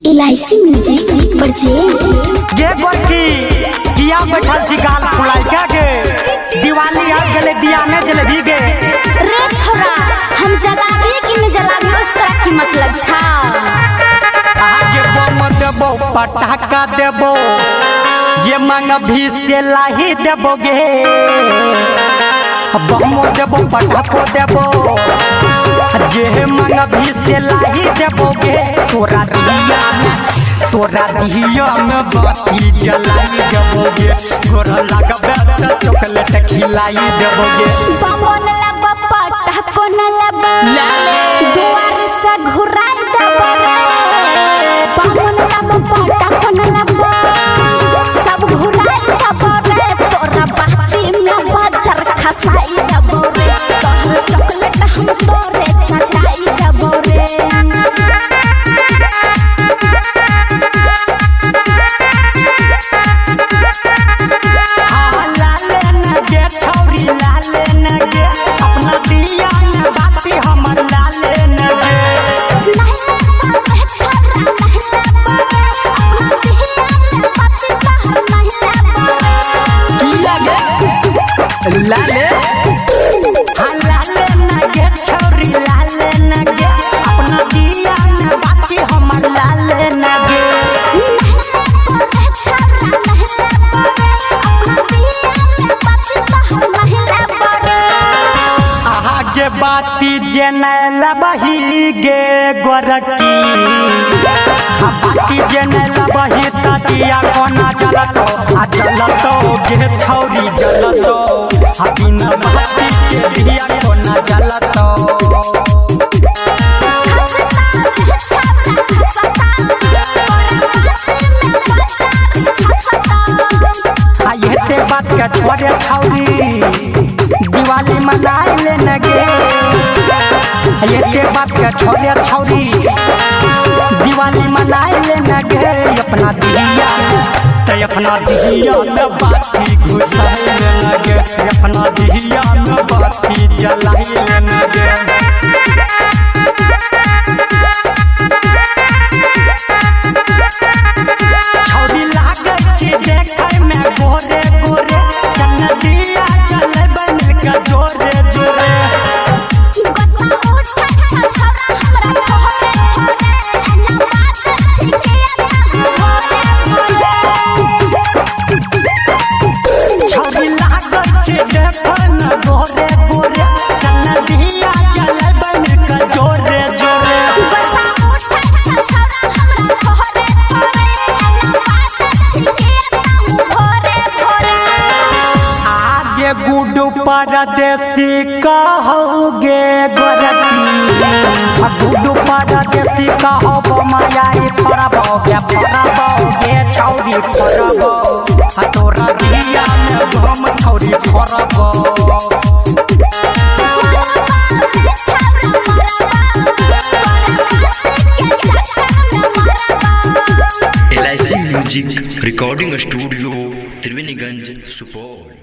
LIC music purchase गे गोरकी किया बैठल छी गाल फुलाई क्या गे दिवाली आ गेले दिया में जलेबी गे रे छोरा हम जलाबी कि न जलाबी उस तरह की मतलब छा आगे बम देबो पटाखा देबो जे मांग भी से लाही देबो गे बम देबो पटाखो देबो जे मांग भी से लाही देबो गे तोरा दिया में बाती जलाई देबो गे तोरा लगबे त चॉकलेट खिलाई देबो गे बम न लब पटाखो न लब दुआर से घुराई देबो रे बम न लब पटाखो न लब सब घुराई देबो रे तोरा बाती में बाजार खसाई देबो रे तोहर चॉकलेट हम तोरे चढ़ाई देबो रे छौरी लाले न गे अपना दिया में बाती हमर लाले न गे लाले हाँ लाले न गे छौरी लाले न गे अपना दिया में बाती हमर लाले न गे आगे बाती जेनैल बही गे गोरकी बाती जेनैल बही ततिया कोना जलतो आ जलतो गे छौरी जलतो बिना बाती के दिया कोना जलतो ये बात के छोड़े छौरी दिवाली मनाए ले न गे ये बात के छोड़े छौरी दिवाली मनाए ले न गे अपना दिया में बाती घुसाए ले न गे अपना दिया में बाती जलाए ले न गे छौरी लागे छी देखे में गोरे गोरे चल दिया चले बन का जोरे जोरे छौरी लागे छी देखे में गोरे गोरे चल दिया चले बन का जोरे जोरे गुडू परदेसी कहोगे गोरकी गुडू परदेसी कहो मायाई फरबोगे छौरी फरबो तोरा दिया में घम छौरी फरबो LIC music recording studio Triveniganj Supaul.